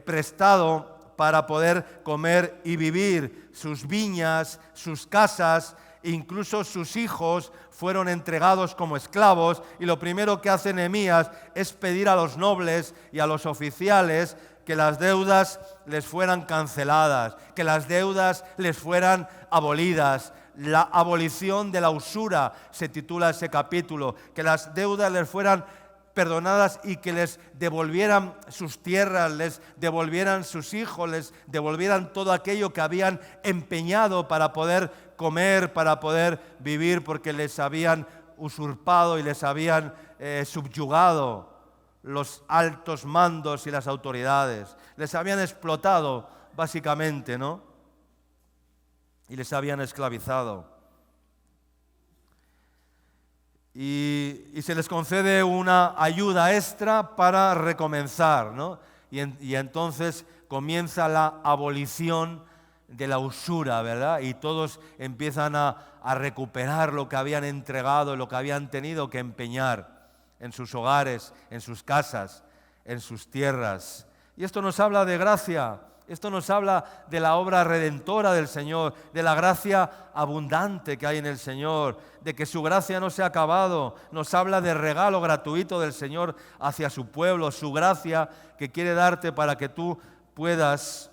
[SPEAKER 1] prestado para poder comer y vivir. Sus viñas, sus casas, incluso sus hijos fueron entregados como esclavos, y lo primero que hace Nehemías es pedir a los nobles y a los oficiales que las deudas les fueran canceladas, que las deudas les fueran abolidas. La abolición de la usura se titula ese capítulo, que las deudas les fueran perdonadas y que les devolvieran sus tierras, les devolvieran sus hijos, les devolvieran todo aquello que habían empeñado para poder comer, para poder vivir, porque les habían usurpado y les habían subyugado los altos mandos y las autoridades. Les habían explotado, básicamente, ¿no? Y les habían esclavizado. Y se les concede una ayuda extra para recomenzar, ¿no? Y entonces comienza la abolición de la usura, ¿verdad? Y todos empiezan a recuperar lo que habían entregado, lo que habían tenido que empeñar. en sus hogares, en sus casas, en sus tierras. Y esto nos habla de gracia, esto nos habla de la obra redentora del Señor, de la gracia abundante que hay en el Señor, de que su gracia no se ha acabado. Nos habla del regalo gratuito del Señor hacia su pueblo, su gracia que quiere darte para que tú puedas,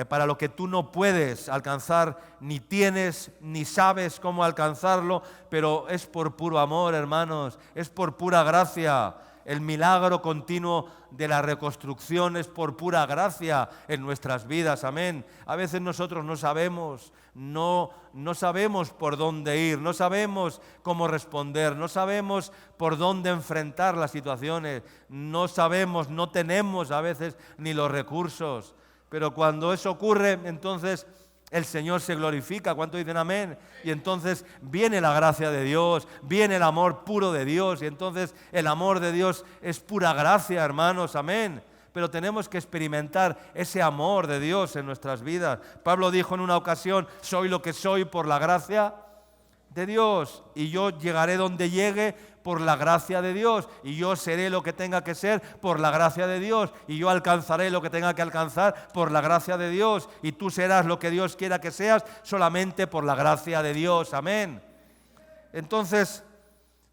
[SPEAKER 1] para lo que tú no puedes alcanzar, ni tienes, ni sabes cómo alcanzarlo, pero es por puro amor, hermanos, es por pura gracia. El milagro continuo de la reconstrucción es por pura gracia en nuestras vidas, amén. A veces nosotros no sabemos por dónde ir, no sabemos cómo responder, no sabemos por dónde enfrentar las situaciones, no sabemos, no tenemos a veces ni los recursos. Pero cuando eso ocurre, entonces el Señor se glorifica. ¿Cuánto dicen amén? Y entonces viene la gracia de Dios, viene el amor puro de Dios, y entonces el amor de Dios es pura gracia, hermanos, amén. Pero tenemos que experimentar ese amor de Dios en nuestras vidas. Pablo dijo en una ocasión: soy lo que soy por la gracia de Dios, y yo llegaré donde llegue por la gracia de Dios, y yo seré lo que tenga que ser por la gracia de Dios, y yo alcanzaré lo que tenga que alcanzar por la gracia de Dios, y tú serás lo que Dios quiera que seas solamente por la gracia de Dios, amén. Entonces,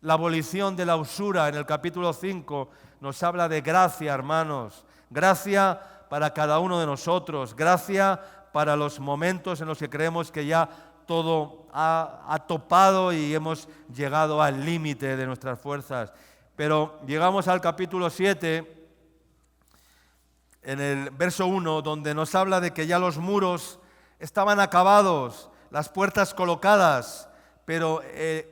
[SPEAKER 1] la abolición de la usura en el capítulo 5 nos habla de gracia, hermanos, gracia para cada uno de nosotros, gracia para los momentos en los que creemos que ya todo ha topado y hemos llegado al límite de nuestras fuerzas. Pero llegamos al capítulo 7, en el verso 1, donde nos habla de que ya los muros estaban acabados, las puertas colocadas, pero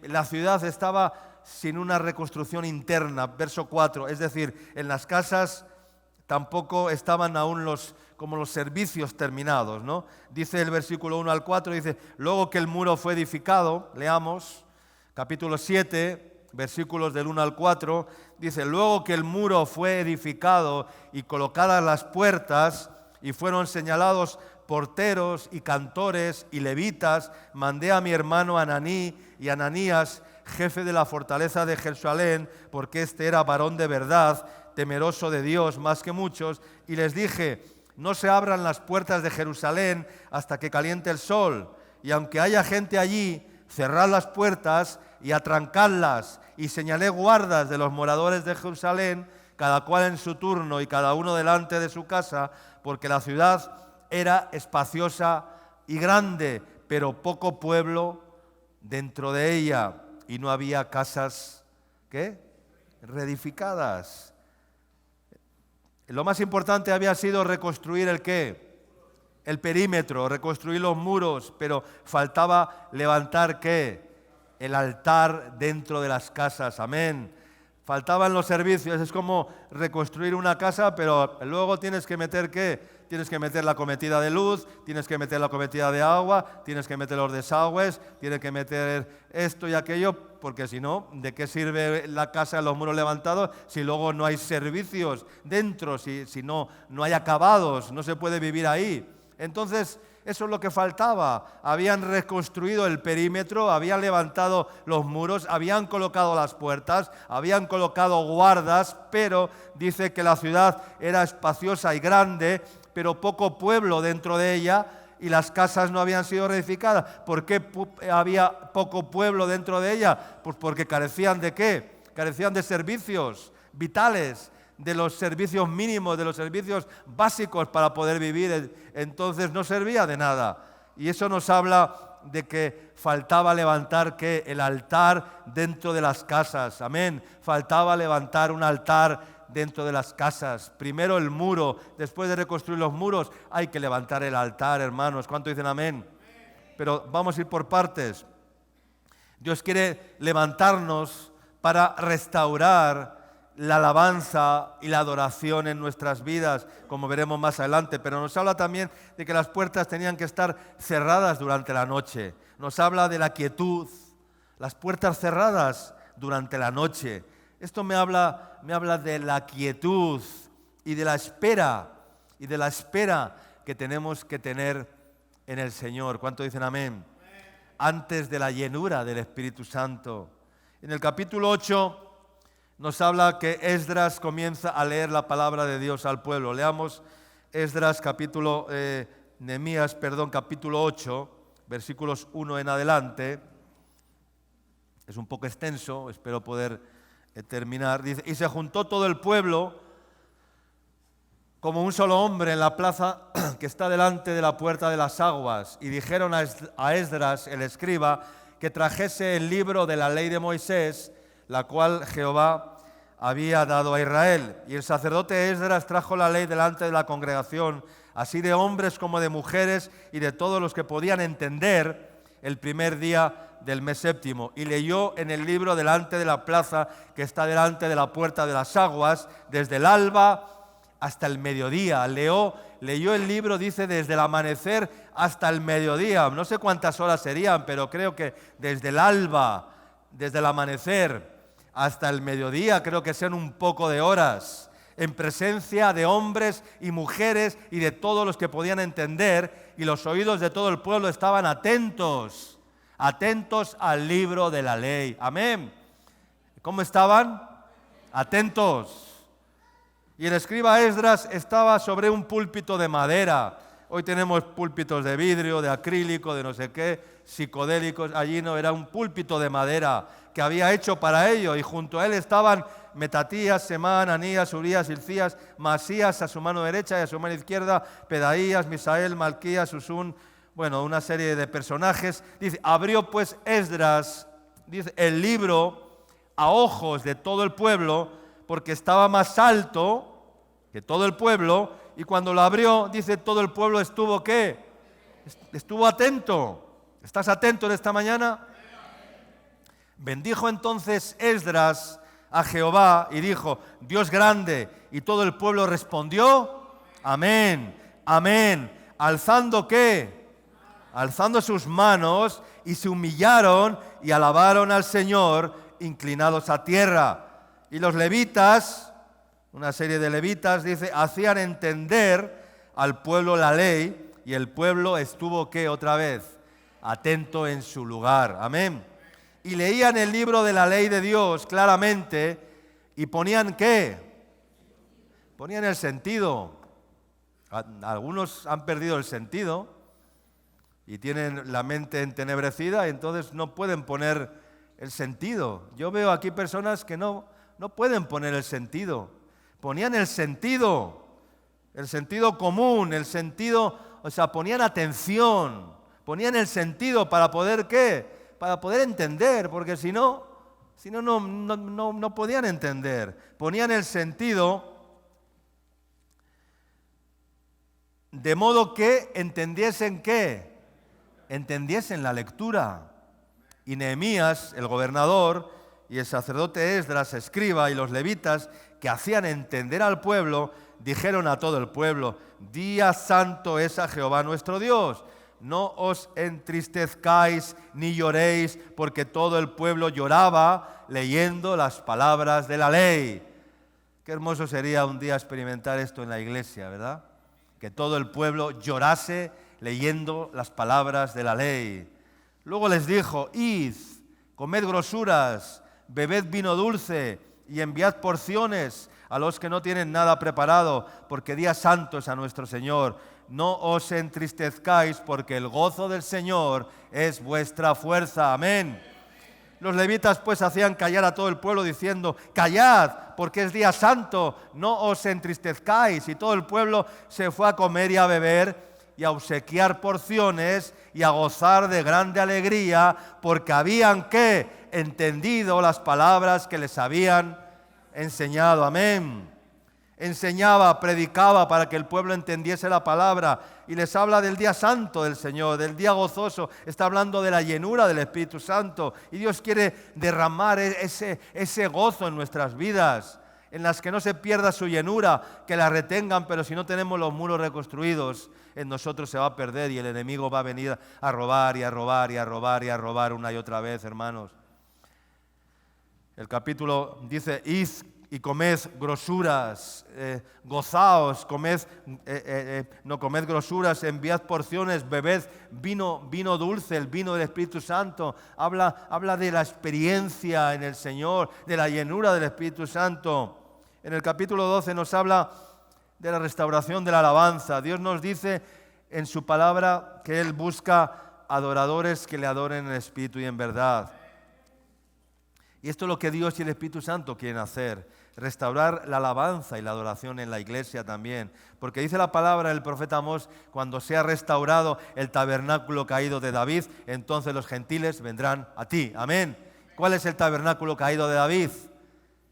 [SPEAKER 1] la ciudad estaba sin una reconstrucción interna. Verso 4, es decir, en las casas tampoco estaban aún los servicios terminados, ¿no? Dice el versículo 1 al 4, dice: luego que el muro fue edificado, leamos, capítulo 7, versículos del 1 al 4, dice: luego que el muro fue edificado y colocadas las puertas y fueron señalados porteros y cantores y levitas, mandé a mi hermano Ananí y Ananías, jefe de la fortaleza de Jerusalén, porque este era varón de verdad, temeroso de Dios más que muchos, y les dije: no se abran las puertas de Jerusalén hasta que caliente el sol, y aunque haya gente allí, cerrad las puertas y atrancadlas, y señalé guardas de los moradores de Jerusalén, cada cual en su turno y cada uno delante de su casa, porque la ciudad era espaciosa y grande, pero poco pueblo dentro de ella, y no había casas, ¿qué? Reedificadas. Lo más importante había sido reconstruir el ¿qué? El perímetro, reconstruir los muros, pero faltaba levantar ¿qué? El altar dentro de las casas, amén. Faltaban los servicios, es como reconstruir una casa, pero luego tienes que meter ¿qué? Tienes que meter la cometida de luz, tienes que meter la cometida de agua, tienes que meter los desagües, tienes que meter esto y aquello, porque si no, ¿de qué sirve la casa, los muros levantados, si luego no hay servicios dentro, si no hay acabados, no se puede vivir ahí? Entonces, eso es lo que faltaba. Habían reconstruido el perímetro, habían levantado los muros, habían colocado las puertas, habían colocado guardas, pero dice que la ciudad era espaciosa y grande, pero poco pueblo dentro de ella, y las casas no habían sido reedificadas. ¿Por qué había poco pueblo dentro de ella? Pues porque carecían ¿de qué? Carecían de servicios vitales, de los servicios mínimos, de los servicios básicos para poder vivir. Entonces no servía de nada. Y eso nos habla de que faltaba levantar ¿qué? El altar dentro de las casas. Amén. Faltaba levantar un altar dentro de las casas. Primero el muro, después de reconstruir los muros, hay que levantar el altar, hermanos. ¿Cuánto dicen amén? Pero vamos a ir por partes. Dios quiere levantarnos para restaurar la alabanza y la adoración en nuestras vidas, como veremos más adelante. Pero nos habla también de que las puertas tenían que estar cerradas durante la noche. Nos habla de la quietud, las puertas cerradas durante la noche. Esto me habla de la quietud y de la espera, que tenemos que tener en el Señor. ¿Cuánto dicen amén? Antes de la llenura del Espíritu Santo. En el capítulo 8 nos habla que Esdras comienza a leer la palabra de Dios al pueblo. Leamos Esdras Nehemías, capítulo 8, versículos 1 en adelante. Es un poco extenso, espero poder terminar. Dice, y se juntó todo el pueblo como un solo hombre en la plaza que está delante de la puerta de las aguas, y dijeron a Esdras, el escriba, que trajese el libro de la ley de Moisés, la cual Jehová había dado a Israel. Y el sacerdote Esdras trajo la ley delante de la congregación, así de hombres como de mujeres y de todos los que podían entender, el primer día del mes séptimo, y leyó en el libro delante de la plaza que está delante de la puerta de las aguas, desde el alba hasta el mediodía. Leyó el libro, dice, desde el amanecer hasta el mediodía. No sé cuántas horas serían, pero creo que desde el alba, desde el amanecer hasta el mediodía, creo que sean un poco de horas, en presencia de hombres y mujeres y de todos los que podían entender, y los oídos de todo el pueblo estaban atentos al libro de la ley. Amén. ¿Cómo estaban? Atentos. Y el escriba Esdras estaba sobre un púlpito de madera. Hoy tenemos púlpitos de vidrio, de acrílico, de no sé qué, psicodélicos. Allí no, era un púlpito de madera que había hecho para ello. Y junto a él estaban Metatías, Semán, Anías, Urías, Hilcías, Masías a su mano derecha y a su mano izquierda, Pedaías, Misael, Malquías, Susún, bueno, una serie de personajes. Dice, abrió pues Esdras, dice, el libro a ojos de todo el pueblo, porque estaba más alto que todo el pueblo, y cuando lo abrió, dice, todo el pueblo estuvo, ¿qué? Estuvo atento. ¿Estás atento en esta mañana? Bendijo entonces Esdras a Jehová y dijo, Dios grande, y todo el pueblo respondió, amén, amén. ¿Alzando qué? Alzando sus manos, y se humillaron y alabaron al Señor, inclinados a tierra. Y los levitas, una serie de levitas, dice, hacían entender al pueblo la ley, y el pueblo estuvo, ¿qué? Otra vez, atento en su lugar. Amén. Y leían el libro de la ley de Dios claramente, y ponían, ¿qué? Ponían el sentido. Algunos han perdido el sentido y tienen la mente entenebrecida, y entonces no pueden poner el sentido. Yo veo aquí personas que no pueden poner el sentido. Ponían el sentido común, el sentido, o sea, ponían atención, ponían el sentido para poder, ¿qué? Para poder entender, porque si no podían entender. Ponían el sentido de modo que entendiesen, ¿qué? Entendiesen la lectura. Y Nehemías, el gobernador, y el sacerdote Esdras, escriba, y los levitas, que hacían entender al pueblo, dijeron a todo el pueblo, día santo es a Jehová nuestro Dios. No os entristezcáis ni lloréis, porque todo el pueblo lloraba leyendo las palabras de la ley. Qué hermoso sería un día experimentar esto en la iglesia, ¿verdad? Que todo el pueblo llorase leyendo las palabras de la ley. Luego les dijo, id, comed grosuras, bebed vino dulce y enviad porciones a los que no tienen nada preparado, porque día santo es a nuestro Señor. No os entristezcáis, porque el gozo del Señor es vuestra fuerza. Amén. Los levitas pues hacían callar a todo el pueblo diciendo, callad, porque es día santo, no os entristezcáis. Y todo el pueblo se fue a comer y a beber y a obsequiar porciones y a gozar de grande alegría, porque habían, ¿qué? Entendido las palabras que les habían enseñado. Amén. Enseñaba, predicaba para que el pueblo entendiese la palabra, y les habla del día santo del Señor, del día gozoso. Está hablando de la llenura del Espíritu Santo, y Dios quiere derramar ese gozo en nuestras vidas, en las que no se pierda su llenura, que la retengan, pero si no tenemos los muros reconstruidos, en nosotros se va a perder, y el enemigo va a venir a robar y a robar y a robar y a robar una y otra vez, hermanos. El capítulo dice, id y comed grosuras, gozaos, no comed grosuras, enviad porciones, bebed vino dulce, el vino del Espíritu Santo. Habla de la experiencia en el Señor, de la llenura del Espíritu Santo. En el capítulo 12 nos habla de la restauración de la alabanza. Dios nos dice en su palabra que Él busca adoradores que le adoren en espíritu y en verdad. Y esto es lo que Dios y el Espíritu Santo quieren hacer, restaurar la alabanza y la adoración en la iglesia también. Porque dice la palabra del profeta Amós, cuando sea restaurado el tabernáculo caído de David, entonces los gentiles vendrán a ti. Amén. ¿Cuál es el tabernáculo caído de David?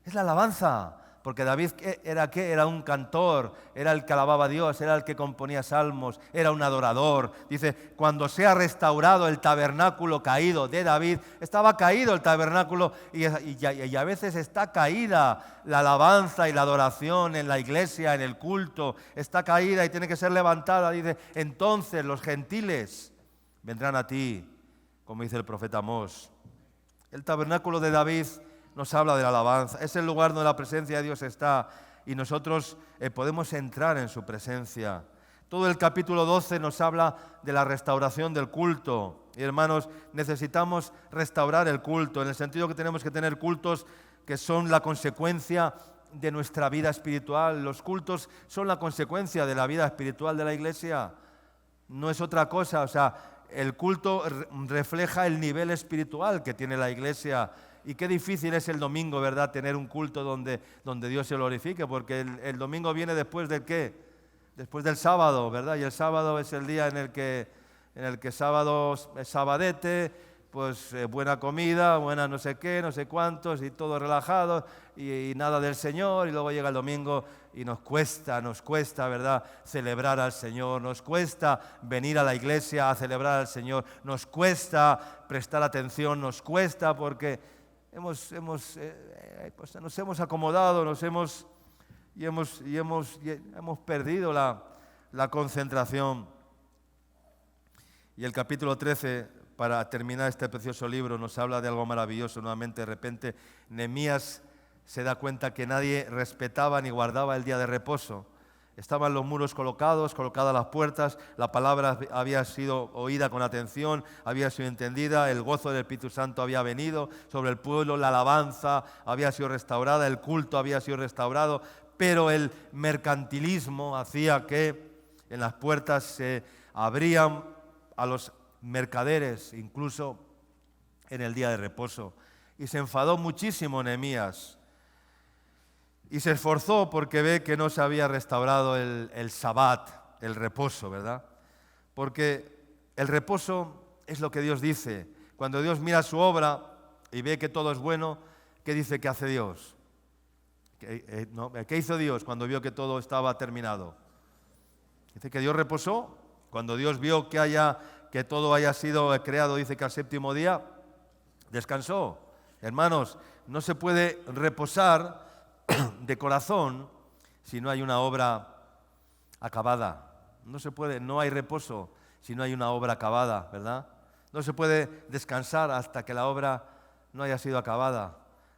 [SPEAKER 1] Es la alabanza. Porque David era ¿qué? Era un cantor, era el que alababa a Dios, era el que componía salmos, era un adorador. Dice, cuando sea restaurado el tabernáculo caído de David, estaba caído el tabernáculo y a veces está caída la alabanza y la adoración en la iglesia, en el culto, está caída y tiene que ser levantada. Dice, entonces los gentiles vendrán a ti, como dice el profeta Amós. El tabernáculo de David nos habla de la alabanza, es el lugar donde la presencia de Dios está y nosotros podemos entrar en su presencia. Todo el capítulo 12 nos habla de la restauración del culto. Y hermanos, necesitamos restaurar el culto, en el sentido que tenemos que tener cultos que son la consecuencia de nuestra vida espiritual. Los cultos son la consecuencia de la vida espiritual de la iglesia, no es otra cosa. O sea, el culto refleja el nivel espiritual que tiene la iglesia. Y qué difícil es el domingo, ¿verdad? Tener un culto donde Dios se glorifique, porque el domingo viene después del ¿qué? Después del sábado, ¿verdad? Y el sábado es el día en el que sábado es sabadete, pues buena comida, buena no sé qué, no sé cuántos, y todo relajado, y nada del Señor, y luego llega el domingo y nos cuesta, ¿verdad? Celebrar al Señor, nos cuesta venir a la iglesia a celebrar al Señor, nos cuesta prestar atención, nos cuesta porque pues nos hemos acomodado, hemos perdido la concentración. Y el capítulo 13, para terminar este precioso libro, nos habla de algo maravilloso. Nuevamente, de repente, Nehemías se da cuenta que nadie respetaba ni guardaba el día de reposo. Estaban los muros colocadas las puertas, la palabra había sido oída con atención, había sido entendida, el gozo del Espíritu Santo había venido sobre el pueblo, la alabanza había sido restaurada, el culto había sido restaurado, pero el mercantilismo hacía que en las puertas se abrían a los mercaderes, incluso en el día de reposo. Y se enfadó muchísimo Nehemías. Y se esforzó porque ve que no se había restaurado el Sabbat, el reposo, ¿verdad? Porque el reposo es lo que Dios dice. Cuando Dios mira su obra y ve que todo es bueno, ¿qué dice que hace Dios? ¿Qué hizo Dios cuando vio que todo estaba terminado? Dice que Dios reposó. Cuando Dios vio que todo haya sido creado, dice que al séptimo día descansó. Hermanos, no se puede reposar de corazón si no hay una obra acabada. No se puede, no hay reposo si no hay una obra acabada, ¿verdad? No se puede descansar hasta que la obra no haya sido acabada,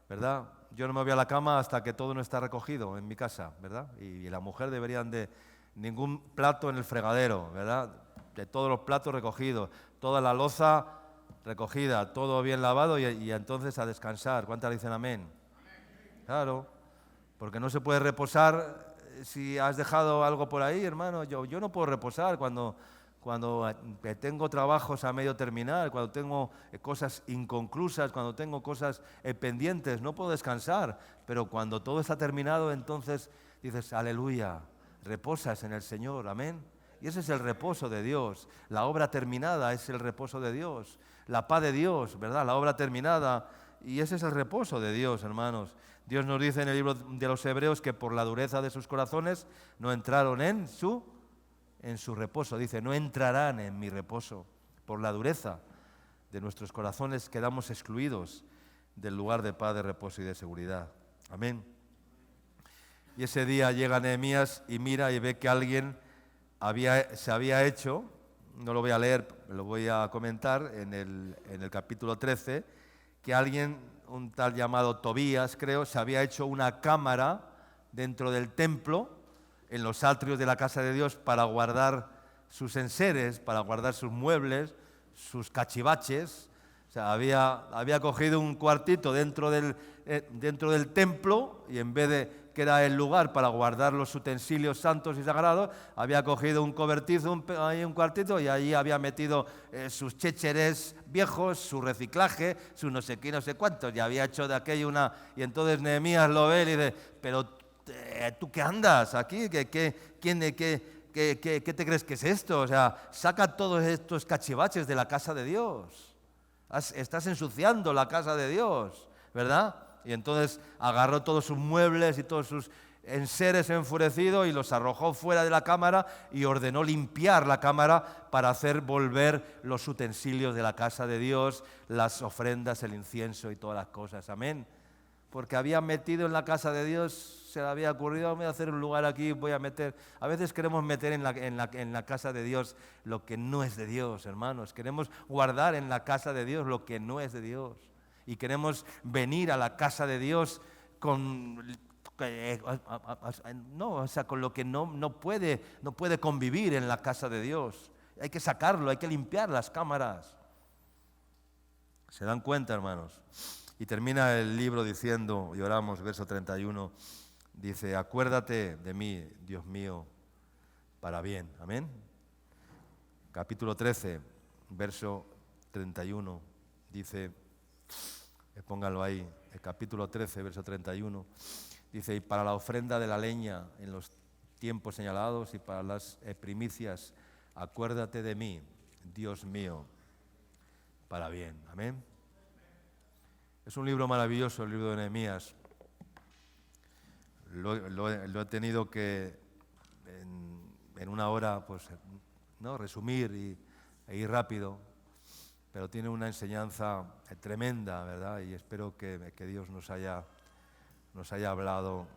[SPEAKER 1] ¿verdad? Yo no me voy a la cama hasta que todo no está recogido en mi casa, ¿verdad? Y la mujer deberían de ningún plato en el fregadero, ¿verdad? De todos los platos recogidos, toda la loza recogida, todo bien lavado y entonces a descansar. ¿Cuántas dicen amén? Claro. Porque no se puede reposar si has dejado algo por ahí, hermano. Yo no puedo reposar cuando tengo trabajos a medio terminar, cuando tengo cosas inconclusas, cuando tengo cosas pendientes. No puedo descansar, pero cuando todo está terminado, entonces dices, aleluya, reposas en el Señor, amén. Y ese es el reposo de Dios. La obra terminada es el reposo de Dios. La paz de Dios, ¿verdad? La obra terminada. Y ese es el reposo de Dios, hermanos. Dios nos dice en el libro de los Hebreos que por la dureza de sus corazones no entraron en su reposo. Dice, no entrarán en mi reposo. Por la dureza de nuestros corazones quedamos excluidos del lugar de paz, de reposo y de seguridad. Amén. Y ese día llega Nehemías y mira y ve que alguien se había hecho, no lo voy a leer, lo voy a comentar en el capítulo 13, que alguien, un tal llamado Tobías, creo, se había hecho una cámara dentro del templo, en los atrios de la casa de Dios, para guardar sus enseres, para guardar sus muebles, sus cachivaches. O sea, había cogido un cuartito dentro del templo y en vez de que era el lugar para guardar los utensilios santos y sagrados, había cogido un cobertizo, un cuartito, y allí había metido sus chécheres viejos, su reciclaje, su no sé qué, no sé cuántos, y había hecho de aquello una... Y entonces Nehemías lo ve y dice, pero ¿tú qué andas aquí? ¿Qué te crees que es esto? O sea, saca todos estos cachivaches de la casa de Dios. Estás ensuciando la casa de Dios, ¿verdad? Y entonces agarró todos sus muebles y todos sus enseres enfurecido y los arrojó fuera de la cámara y ordenó limpiar la cámara para hacer volver los utensilios de la casa de Dios, las ofrendas, el incienso y todas las cosas. Amén. Porque había metido en la casa de Dios, se le había ocurrido, voy a hacer un lugar aquí, voy a meter... A veces queremos meter en la casa de Dios lo que no es de Dios, hermanos. Queremos guardar en la casa de Dios lo que no es de Dios. Y queremos venir a la casa de Dios con... con lo que no puede convivir en la casa de Dios. Hay que sacarlo, hay que limpiar las cámaras. ¿Se dan cuenta, hermanos? Y termina el libro diciendo, y oramos, verso 31, dice, acuérdate de mí, Dios mío, para bien. Amén. Capítulo 13, verso 31, dice, pónganlo ahí, el capítulo 13, verso 31, dice, y para la ofrenda de la leña en los tiempos señalados y para las primicias, acuérdate de mí, Dios mío, para bien. Amén. Es un libro maravilloso, el libro de Nehemías. Lo he tenido que en una hora pues, ¿no? resumir e ir rápido, pero tiene una enseñanza tremenda, ¿verdad? Y espero que Dios nos haya hablado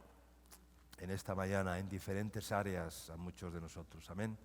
[SPEAKER 1] en esta mañana en diferentes áreas a muchos de nosotros. Amén.